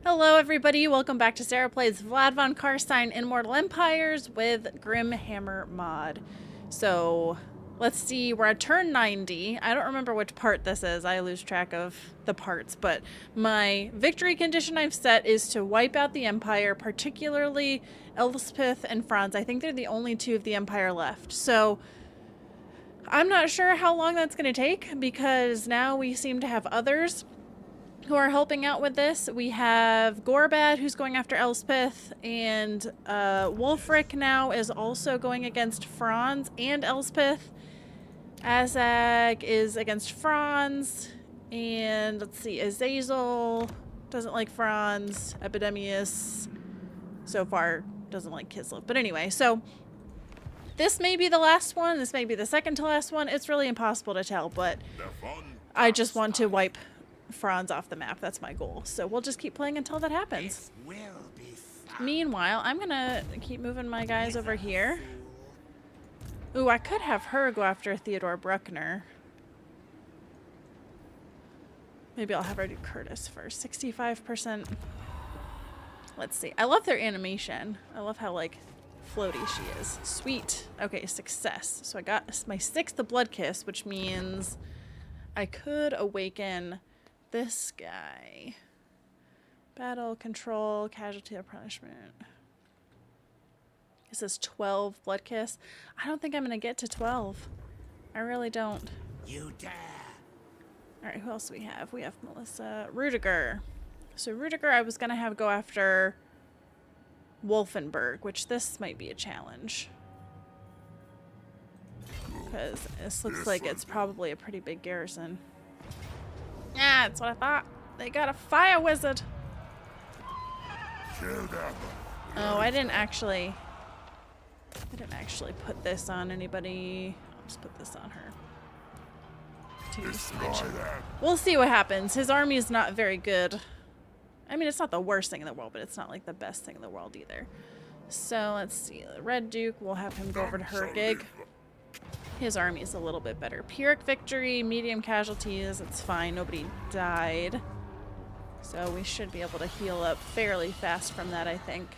Hello everybody, welcome back to Sarah Plays Vlad von Carstein Immortal Empires with Grimhammer mod. So, let's see, we're at turn 90. I don't remember which part this is, I lose track of the parts, but my victory condition I've set is to wipe out the Empire, particularly Elspeth and Franz. I think they're the only two of the Empire left. So, I'm not sure how long that's going to take, because now we seem to have others who are helping out with this. We have Gorbad, who's going after Elspeth, and Wulfrik now is also going against Franz and Elspeth. Azag is against Franz, and let's see, Azazel doesn't like Franz. Epidemius so far doesn't like Kislev. But anyway, so this may be the last one, this may be the second to last one. It's really impossible to tell, but I just want to wipe Franz off the map. That's my goal. So we'll just keep playing until that happens. Meanwhile, I'm gonna keep moving my guys over here. Ooh, I could have her go after Theodore Bruckner. Maybe I'll have her do Curtis first. 65%. Let's see. I love their animation. I love how, like, floaty she is. Sweet. Okay, success. So I got my 6th Blood Kiss, which means I could awaken this guy. Battle, control, casualty, or punishment. It says 12 Blood Kiss. I don't think I'm going to get to 12. I really don't. You dare. Alright, who else do we have? We have Melissa. Rudiger. So Rudiger I was going to have go after Wolfenberg, which this might be a challenge. Because this looks like it's probably a pretty big garrison. Yeah, that's what I thought. They got a fire wizard. Oh, I didn't actually put this on anybody. I'll just put this on her. We'll see what happens. His army is not very good. I mean, it's not the worst thing in the world, but it's not like the best thing in the world either. So let's see. The Red Duke, we'll have him go over to her gig. His army is a little bit better. Pyrrhic victory, medium casualties, it's fine. Nobody died. So we should be able to heal up fairly fast from that, I think.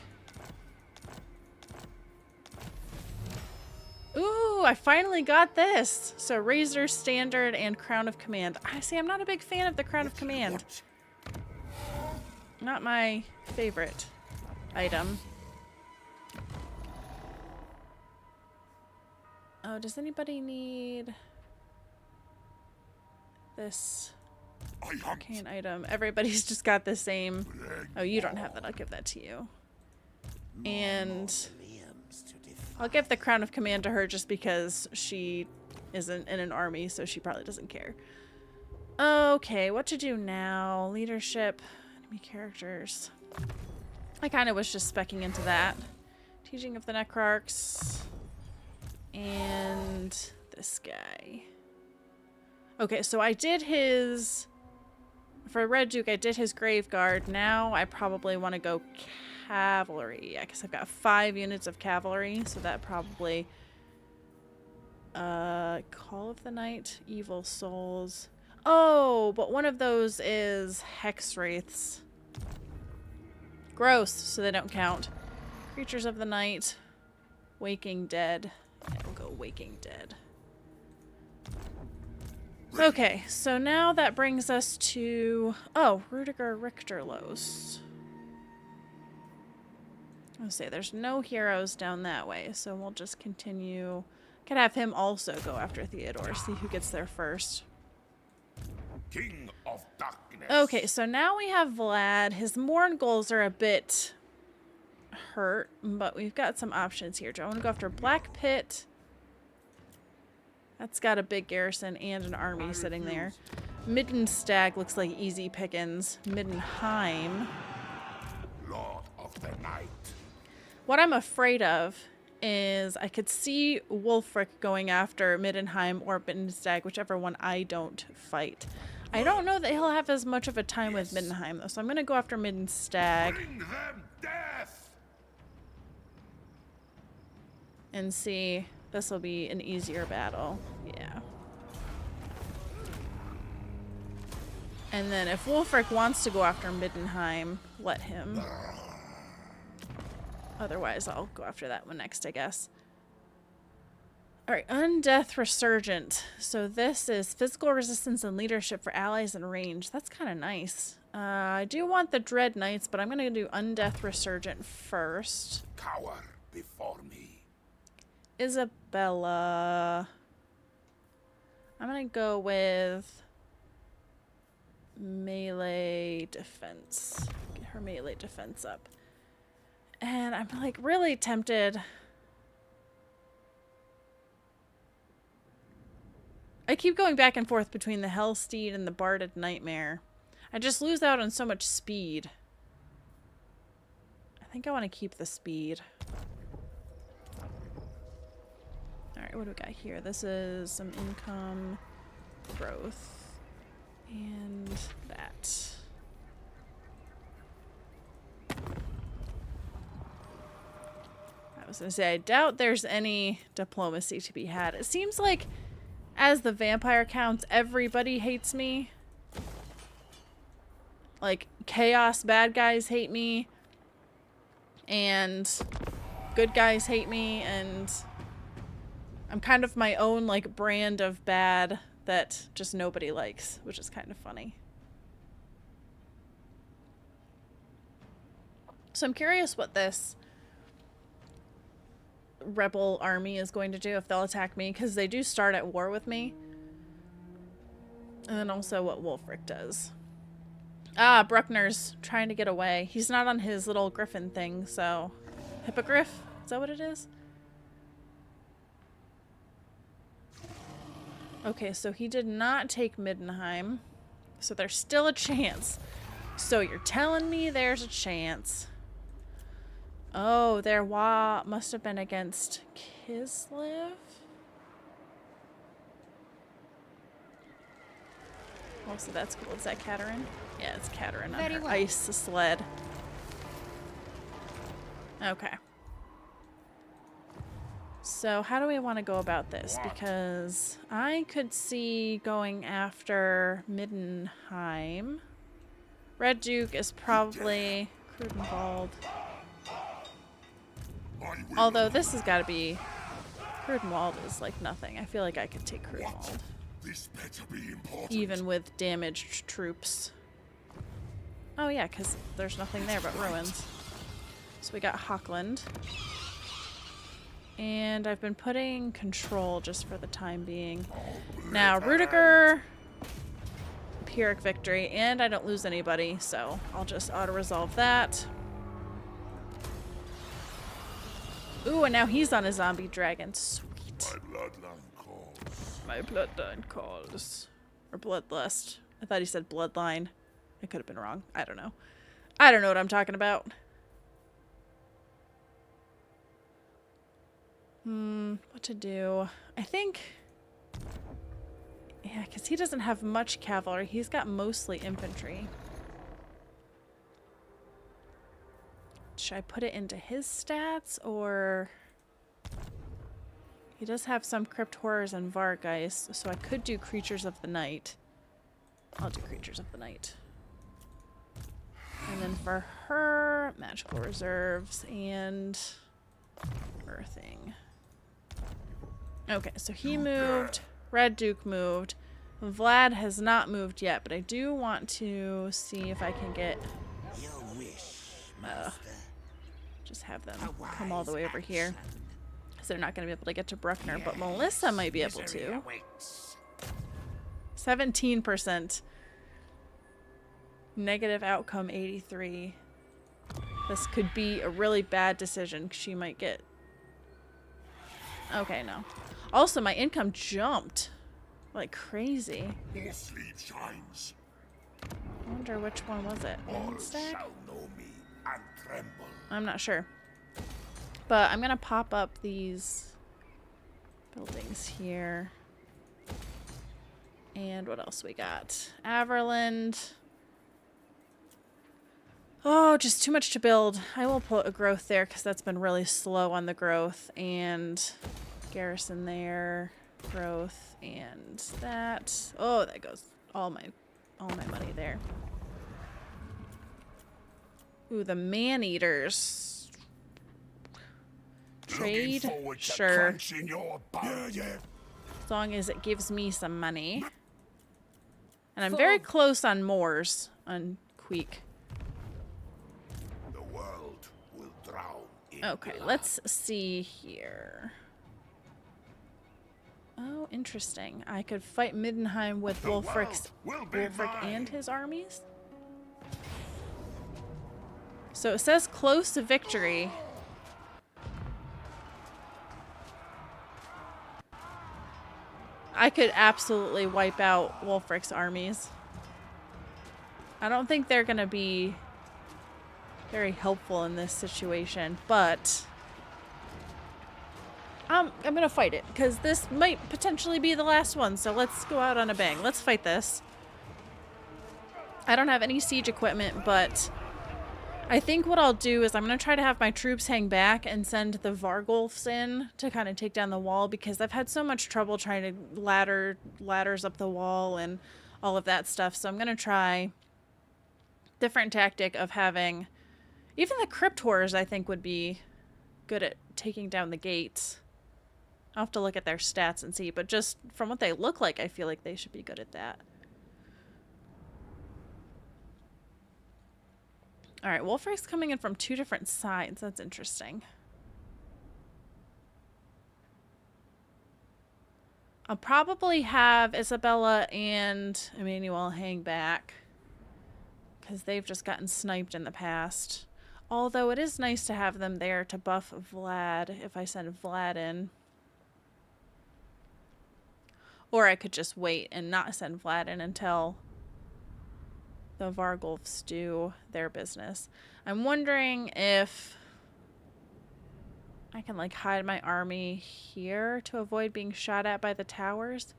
Ooh, I finally got this. So Razor, Standard, and Crown of Command. I see, I'm not a big fan of the Crown of Command. Not my favorite item. Oh, does anybody need this arcane item? Everybody's just got the same. Oh, you don't have that. I'll give that to you. And I'll give the Crown of Command to her just because she isn't in an army, so she probably doesn't care. Okay, what to do now? Leadership, enemy characters. I kind of was just specking into that. Teaching of the Necrarchs. And this guy. Okay, so I did his... For Red Duke, I did his Grave Guard. Now I probably want to go Cavalry. Yeah, because I've got 5 units of Cavalry, so that probably... Call of the Night, Evil Souls. Oh, but one of those is Hex Wraiths. Gross, so they don't count. Creatures of the Night, Waking Dead. Yeah, we'll go Waking Dead. Okay, so now that brings us to... Oh, Rudiger Richterlos. Let's say there's no heroes down that way, so we'll just continue. Could have him also go after Theodore, see who gets there first. King of Darkness. Okay, so now we have Vlad. His Morn goals are a bit hurt, but we've got some options here. Do I want to go after Black Pit? That's got a big garrison and an army sitting there. Middenstag looks like easy pickings. Middenheim. Lord of the Night. What I'm afraid of is I could see Wulfrik going after Middenheim or Middenstag, whichever one I don't fight. I don't know that he'll have as much of a time with Middenheim, though, so I'm going to go after Middenstag. Bring them death. And see, this will be an easier battle. Yeah. And then if Wulfrik wants to go after Middenheim, let him. Otherwise, I'll go after that one next, I guess. Alright, Undeath Resurgent. So this is physical resistance and leadership for allies in range. That's kind of nice. I do want the Dread Knights, but I'm going to do Undeath Resurgent first. Cower before me. Isabella. I'm going to go with melee defense. Get her melee defense up. And I'm like really tempted. I keep going back and forth between the Hellsteed and the Barded Nightmare. I just lose out on so much speed. I think I want to keep the speed. Alright, what do we got here? This is some income growth. And that. I was going to say, I doubt there's any diplomacy to be had. It seems like as the vampire counts, everybody hates me. Like, chaos bad guys hate me. And good guys hate me. And I'm kind of my own, like, brand of bad that just nobody likes, which is kind of funny. So I'm curious what this rebel army is going to do, if they'll attack me, because they do start at war with me. And then also what Wulfrik does. Ah, Bruckner's trying to get away. He's not on his little griffin thing, so... Hippogriff? Is that what it is? Okay, so he did not take Middenheim. So there's still a chance. So you're telling me there's a chance. Oh, their must have been against Kislev? Oh, so that's cool. Is that Katerin? Yeah, it's Katerin on her ice sled. Okay. So how do we want to go about this? Because I could see going after Middenheim. Red Duke is probably Crudenwald. Although this has got to be... Crudenwald is like nothing. I feel like I could take Crudenwald. This better be important. Even with damaged troops. Oh yeah, because there's nothing there but ruins. So we got Hockland. And I've been putting control just for the time being. Now, Rudiger... Pyrrhic victory, and I don't lose anybody, so I'll just auto-resolve that. Ooh, and now he's on a zombie dragon. Sweet. My bloodline calls. My bloodline calls. Or bloodlust. I thought he said bloodline. I could have been wrong. I don't know. I don't know what I'm talking about. What to do? I think... Yeah, because he doesn't have much cavalry. He's got mostly infantry. Should I put it into his stats, or... He does have some Crypt Horrors and Vargeist, so I could do Creatures of the Night. I'll do Creatures of the Night. And then for her, Magical Reserves and Earthing. Okay, so he moved. Red Duke moved. Vlad has not moved yet, but I do want to see if I can get... Your wish, just have them come all the way over here. Because they're not going to be able to get to Bruckner, but Melissa might be able to. 17%. Negative outcome 83. This could be a really bad decision, because she might get... Okay, no. Also, my income jumped like crazy. More sleep shines. I wonder which one was it. All Stack? shall know me and tremble. I'm not sure. But I'm going to pop up these buildings here. And what else we got? Averland. Oh, just too much to build. I will put a growth there because that's been really slow on the growth. And... Garrison there, growth, and that. Oh, that goes all my all my money there. Ooh, the man-eaters. Trade? Sure. As long as it gives me some money. And I'm very close on Moors, on Queek. The world will drown in Okay, blood. let's see here. Oh, interesting. I could fight Middenheim with Wulfrik and his armies. So it says close to victory. I could absolutely wipe out Wulfrik's armies. I don't think they're going to be very helpful in this situation, but I'm going to fight it because this might potentially be the last one. So let's go out on a bang. Let's fight this. I don't have any siege equipment, but I think what I'll do is I'm going to try to have my troops hang back and send the Vargulfs in to kind of take down the wall, because I've had so much trouble trying to ladders up the wall and all of that stuff. So I'm going to try different tactic of having even the crypt horrors. I think would be good at taking down the gates. I'll have to look at their stats and see, but just from what they look like, I feel like they should be good at that. All right, Wulfrik's coming in from 2 different sides. That's interesting. I'll probably have Isabella and Emmanuel hang back because they've just gotten sniped in the past. Although it is nice to have them there to buff Vlad if I send Vlad in. Or I could just wait and not send Vlad in until the Vargulfs do their business. I'm wondering if I can like hide my army here to avoid being shot at by the towers.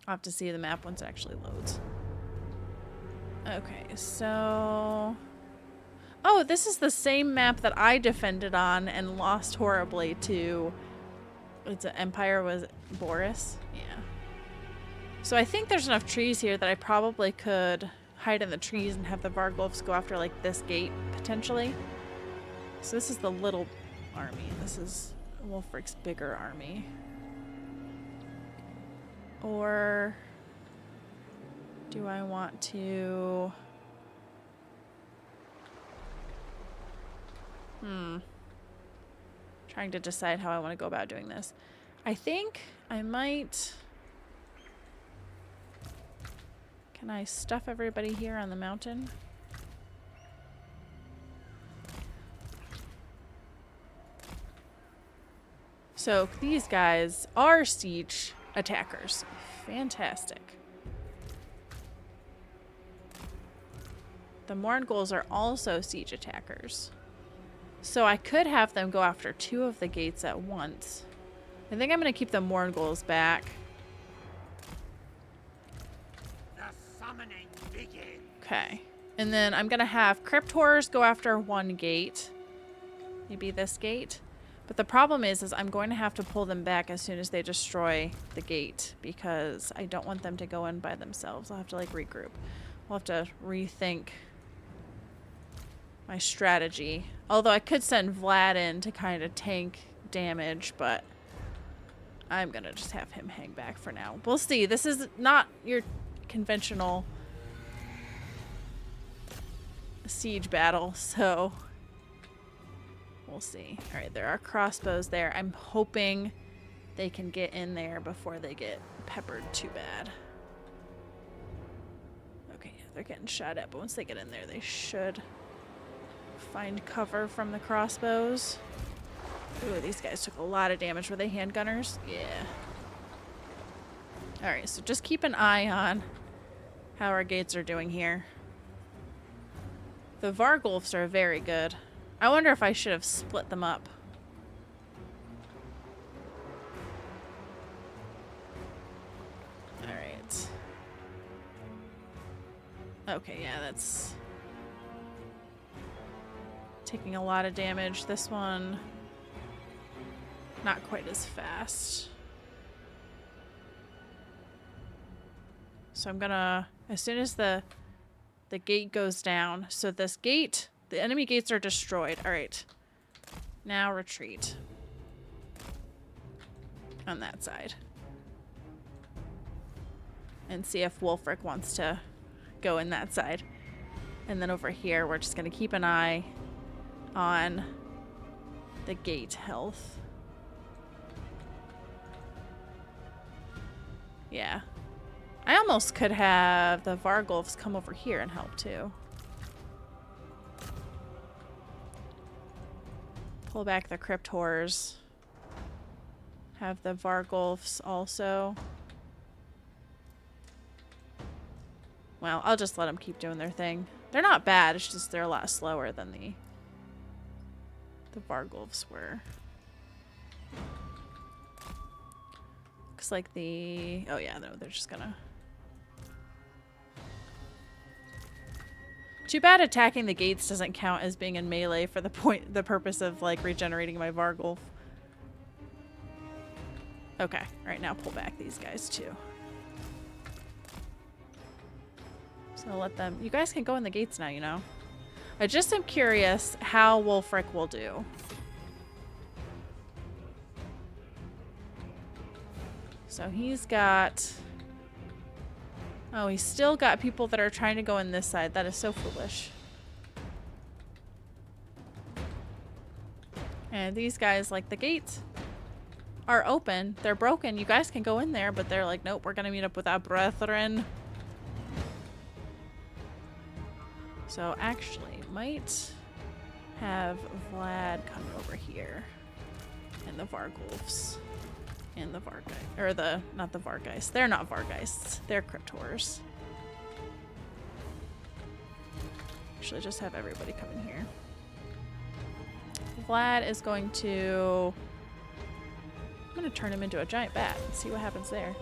I'll have to see the map once it actually loads. Okay, so oh, this is the same map that I defended on and lost horribly to. It's an Empire, was it Boris? Yeah. So I think there's enough trees here that I probably could hide in the trees and have the Vargulfs go after like this gate potentially. So this is the little army. This is Wulfrik's bigger army. Or do I want to... Trying to decide how I want to go about doing this. I think I might... Can I stuff everybody here on the mountain? So these guys are siege attackers. Fantastic. The Mongols are also siege attackers. So I could have them go after 2 of the gates at once. I think I'm going to keep the Mongols back. Okay. And then I'm going to have Crypt Horrors go after 1 gate. Maybe this gate. But the problem is I'm going to have to pull them back as soon as they destroy the gate, because I don't want them to go in by themselves. I'll have to like regroup. We'll have to rethink my strategy. Although I could send Vlad in to kind of tank damage, but I'm going to just have him hang back for now. We'll see. This is not your conventional siege battle, so we'll see. All right, there are crossbows there. I'm hoping they can get in there before they get peppered too bad. Okay, they're getting shot at, but once they get in there, they should find cover from the crossbows. Ooh, these guys took a lot of damage. Were they handgunners? Yeah. Alright, so just keep an eye on how our gates are doing here. The Vargulfs are very good. I wonder if I should have split them up. Alright. Okay, yeah, that's taking a lot of damage. This one, not quite as fast. So I'm gonna, as soon as the gate goes down, so this gate, the enemy gates are destroyed. All right, now retreat on that side. And see if Wulfrik wants to go in that side. And then over here, we're just gonna keep an eye on the gate health. Yeah. I almost could have the Vargulfs come over here and help too. Pull back the Crypt Horrors. Have the Vargulfs also. Well, I'll just let them keep doing their thing. They're not bad, it's just they're a lot slower than the Vargulfs were. Looks like the... Oh yeah, no, they're just gonna... Too bad attacking the gates doesn't count as being in melee for the purpose of like regenerating my Vargulf. Okay, alright, now pull back these guys too. So let them... You guys can go in the gates now, you know. I just am curious how Wulfrik will do. So he's got... Oh, he's still got people that are trying to go in this side. That is so foolish. And these guys, like, the gates are open. They're broken. You guys can go in there, but they're like, nope, we're going to meet up with our brethren. So actually, might have Vlad come over here. And the Vargulfs. And the Vargeist. Or the... Not the Vargeist. They're not Vargeists. They're Crypt Horrors. Actually, just have everybody come in here. Vlad is going to... I'm going to turn him into a giant bat and see what happens there.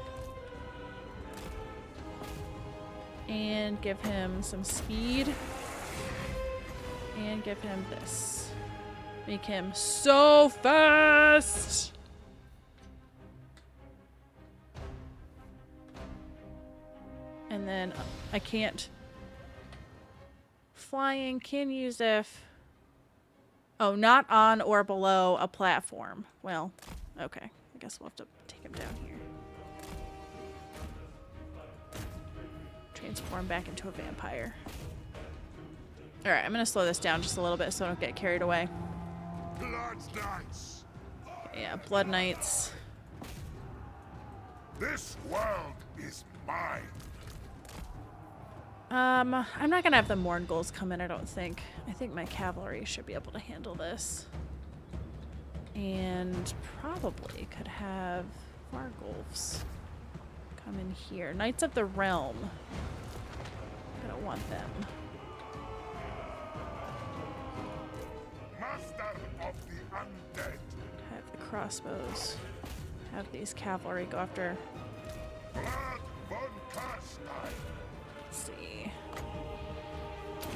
And give him some speed. And give him this. Make him so fast! And then I can't... Flying can use if... Oh, not on or below a platform. Well, okay. I guess we'll have to take him down here. Transform back into a vampire. Alright, I'm going to slow this down just a little bit so I don't get carried away. Blood Knights. Yeah, Blood Knights. This world is mine. I'm not going to have the Mourngulls come in, I don't think. I think my cavalry should be able to handle this. And probably could have Vargulfs come in here. Knights of the Realm. I don't want them. Master of the undead. Have the crossbows. Have these cavalry go after... Vlad von Carstein. Let's see.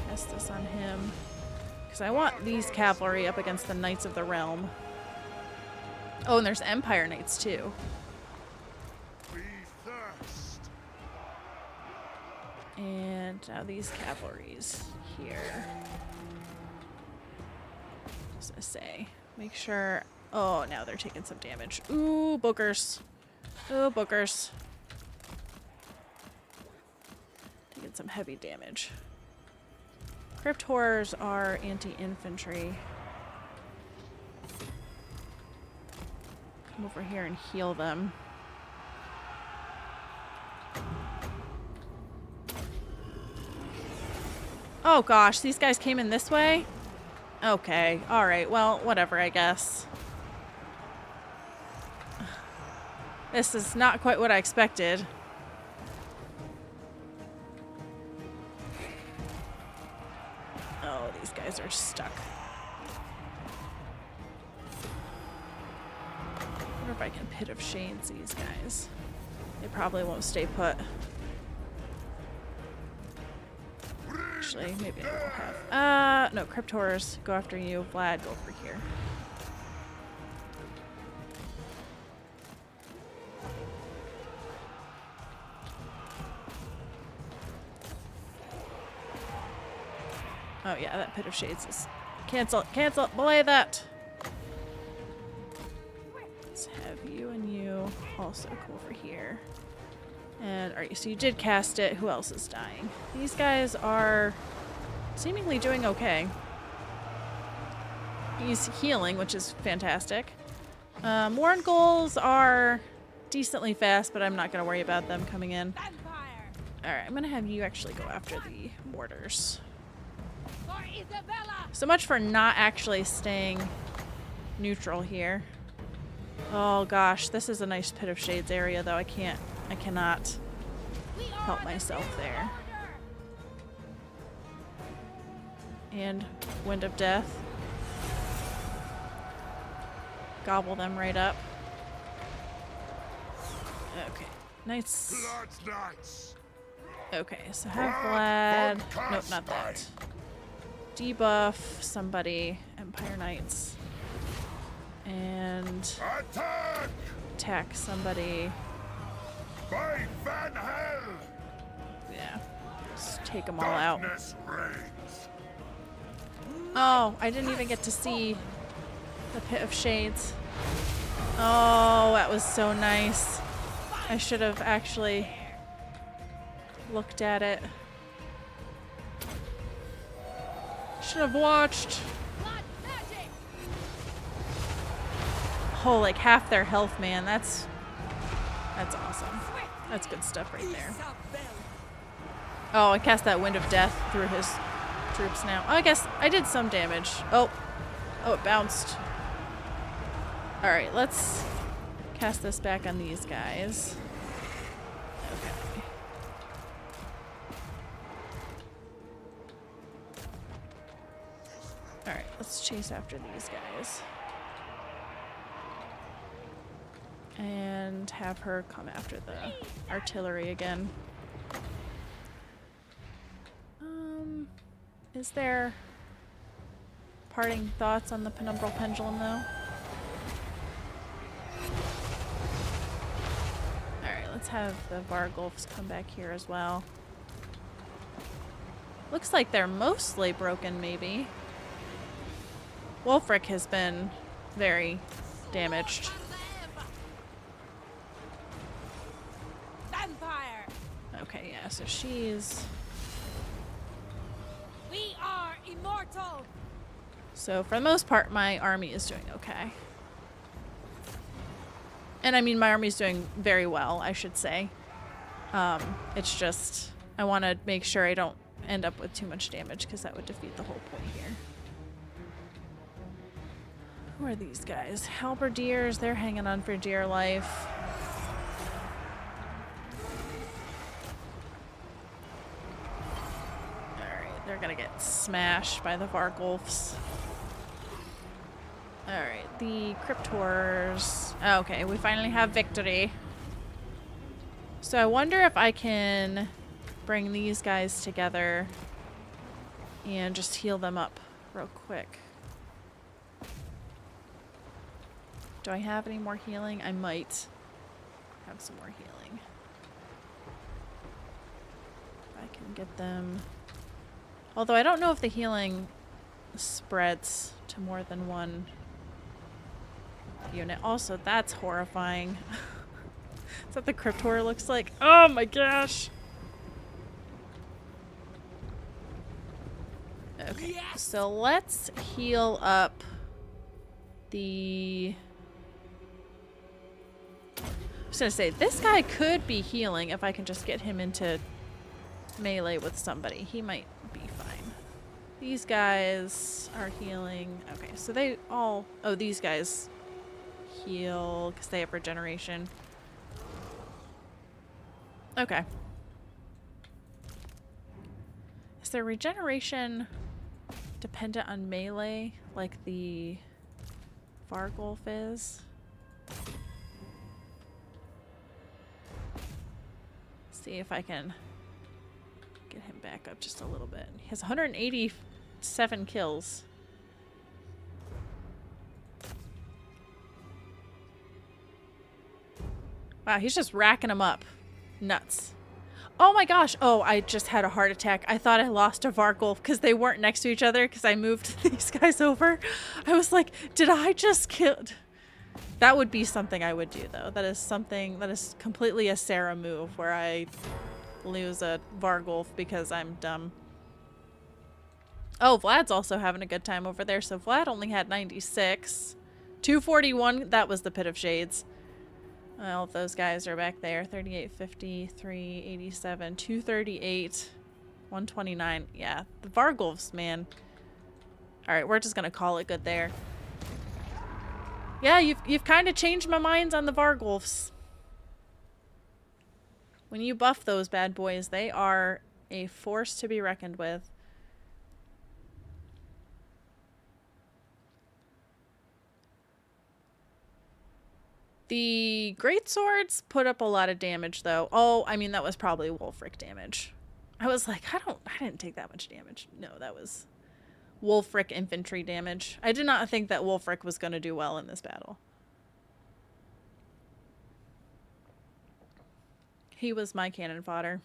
Test this on him. Because I want these cavalry up against the Knights of the Realm. Oh, and there's Empire Knights too. We thirst. And now these cavalries here. Just gonna say, make sure. Oh, now they're taking some damage. Ooh, bookers. Ooh, bookers. Taking some heavy damage. Crypt Horrors are anti-infantry. Come over here and heal them. Oh gosh, these guys came in this way? Okay, alright, well, whatever, I guess. This is not quite what I expected. Oh, these guys are stuck. I wonder if I can Pit of Shane's these guys. They probably won't stay put. Actually, maybe I will have. No, Crypt Horrors, go after you. Vlad, go over here. Oh yeah, that Pit of Shades is... Cancel it, cancel it, belay that! Let's have you and you also come over here. And, alright, so you did cast it. Who else is dying? These guys are seemingly doing okay. He's healing, which is fantastic. Warren goals are decently fast, but I'm not going to worry about them coming in. Alright, I'm going to have you actually go after the mortars. So much for not actually staying neutral here. Oh gosh, this is a nice Pit of Shades area, though. I cannot help myself there. And Wind of Death. Gobble them right up. Okay, nice. Okay, so have Vlad. Nope, not that. Debuff somebody. Empire Knights. And attack somebody. Yeah, just take them all out. Oh, I didn't even get to see the Pit of Shades. Oh, that was so nice. I should have actually looked at it. Should have watched. Oh, like half their health, man. That's awesome. That's good stuff right there. Oh, I cast that Wind of Death through his troops now. Oh, I guess I did some damage. Oh, it bounced. Alright, let's cast this back on these guys. Okay. Alright, let's chase after these guys. And have her come after the artillery again. Is there parting thoughts on the Penumbral Pendulum, though? Alright, let's have the Vargulfs come back here as well. Looks like they're mostly broken, maybe. Wulfrik has been very damaged. Okay, yeah, so she's... We are immortal! So for the most part, my army is doing okay. And I mean, my army is doing very well, I should say. It's just, I want to make sure I don't end up with too much damage, because that would defeat the whole point here. Who are these guys? Halberdiers, they're hanging on for dear life. They're gonna get smashed by the Vargulfs. Alright, the Cryptors. Okay, we finally have victory. So I wonder if I can bring these guys together and just heal them up real quick. Do I have any more healing? I might have some more healing. If I can get them... Although I don't know if the healing spreads to more than one unit. Also, that's horrifying. Is that the Cryptor looks like? Oh my gosh! Okay, yes! So let's heal up the... I was gonna say, this guy could be healing if I can just get him into melee with somebody. He might be fine. These guys are healing. Okay, so they all... Oh, these guys heal because they have regeneration. Okay. Is their regeneration dependent on melee like the Vargulf is? See if I can get him back up just a little bit. He has 187 kills. Wow, he's just racking them up. Nuts. Oh my gosh. Oh, I just had a heart attack. I thought I lost a Vargulf because they weren't next to each other because I moved these guys over. I was like, did I just kill... That would be something I would do, though. That is something that is completely a Sarah move where I lose a Vargulf because I'm dumb. Oh, Vlad's also having a good time over there. So Vlad only had 96. 241, that was the Pit of Shades. All of those guys are back there. 38, 50, 387, 238, 129. Yeah, the Vargulfs, man. All right, we're just going to call it good there. Yeah, you've kind of changed my minds on the Vargulfs. When you buff those bad boys, they are a force to be reckoned with. The greatswords put up a lot of damage, though. Oh, I mean, that was probably Wulfrik damage. I was like, I didn't take that much damage. No, that was Wulfrik infantry damage. I did not think that Wulfrik was going to do well in this battle. He was my cannon fodder.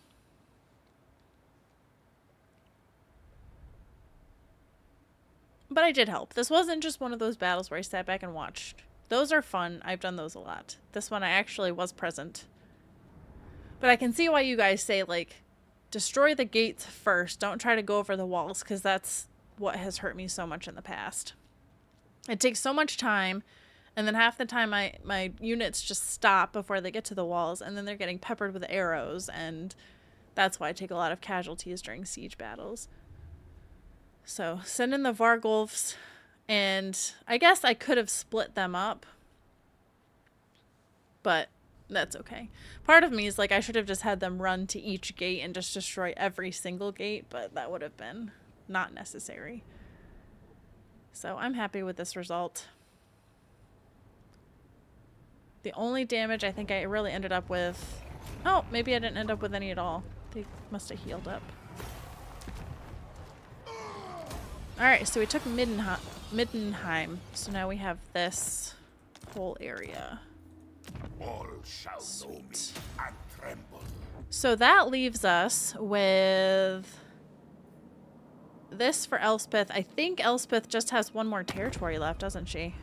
But I did help. This wasn't just one of those battles where I sat back and watched. Those are fun. I've done those a lot. This one I actually was present. But I can see why you guys say, like, destroy the gates first. Don't try to go over the walls, because that's what has hurt me so much in the past. It takes so much time, and then half the time my units just stop before they get to the walls, and then they're getting peppered with arrows, and that's why I take a lot of casualties during siege battles. So, send in the Vargulfs. And I guess I could have split them up, but that's okay. Part of me is like, I should have just had them run to each gate and just destroy every single gate, but that would have been not necessary. So I'm happy with this result. The only damage I think I really ended up with... Oh, maybe I didn't end up with any at all. They must have healed up. Alright, so we took Middenheim. So now we have this whole area. All shall know me and tremble. So that leaves us with this for Elspeth. I think Elspeth just has one more territory left, doesn't she?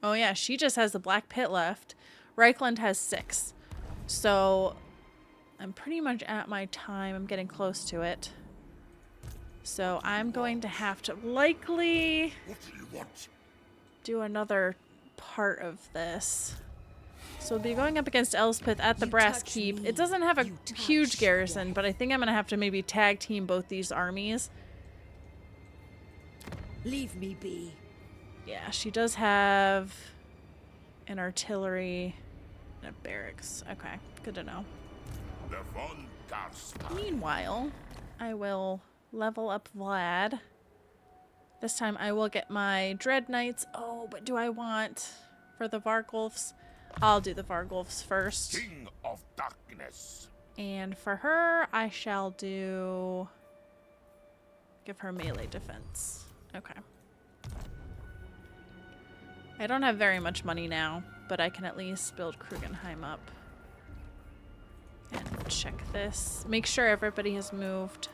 Oh yeah, she just has the Black Pit left. Reichland has 6. So I'm pretty much at my time. I'm getting close to it. So I'm going to have to likely do another part of this. So we'll be going up against Elspeth at the Brass Keep. It doesn't have a huge garrison, but I think I'm going to have to maybe tag team both these armies. Leave me be. Yeah, she does have an artillery and a barracks. Okay, good to know. Meanwhile, I will level up Vlad. This time I will get my Dread Knights. Oh, but do I want for the Vargulfs? I'll do the Vargulfs first. King of Darkness. And for her, I shall give her melee defense. Okay. I don't have very much money now, but I can at least build Krugenheim up. And check this. Make sure everybody has moved.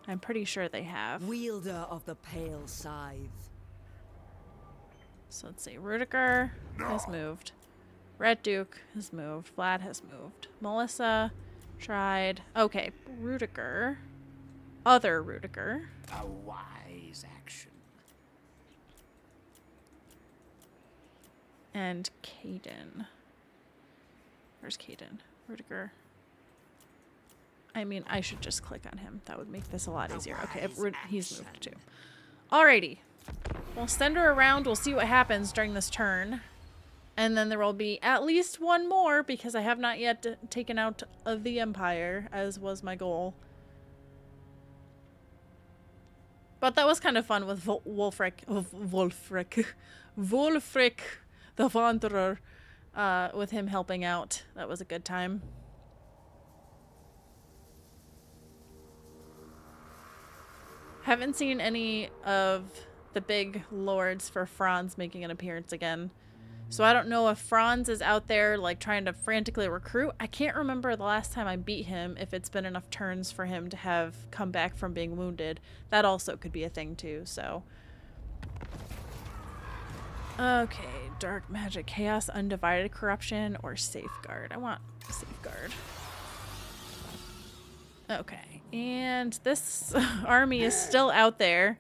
I'm pretty sure they have. Wielder of the pale scythe. So let's see. Rudiger has moved. Red Duke has moved. Vlad has moved. Melissa tried. Okay, Rudiger. Other Rudiger. A wise action. And Caden. Where's Caden? Rudiger. I mean, I should just click on him. That would make this a lot easier. Okay, he's moved too. Alrighty. We'll send her around. We'll see what happens during this turn. And then there will be at least one more because I have not yet taken out the Empire, as was my goal. But that was kind of fun with Wulfrik, the Wanderer, with him helping out. That was a good time. Haven't seen any of the big lords for Franz making an appearance again. So I don't know if Franz is out there like trying to frantically recruit. I can't remember the last time I beat him, if it's been enough turns for him to have come back from being wounded. That also could be a thing too, so. Okay, dark magic, chaos, undivided corruption, or safeguard. I want safeguard. Okay, and this army is still out there,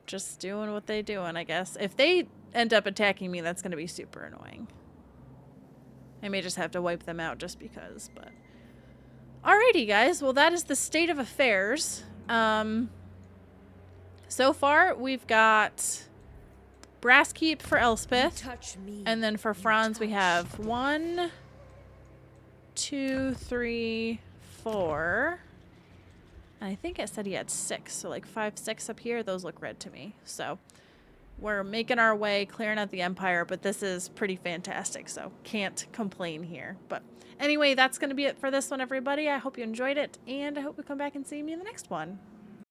just doing what they doing, I guess. If they end up attacking me, that's going to be super annoying. I may just have to wipe them out just because, but. Alrighty, guys. Well, that is the state of affairs. So far, we've got Brass Keep for Elspeth. And then for Franz, we have 1, 2, 3, 4. And I think it said he had 6. So like 5, 6 up here. Those look red to me. So we're making our way, clearing out the Empire. But this is pretty fantastic. So can't complain here. But anyway, that's going to be it for this one, everybody. I hope you enjoyed it. And I hope you come back and see me in the next one.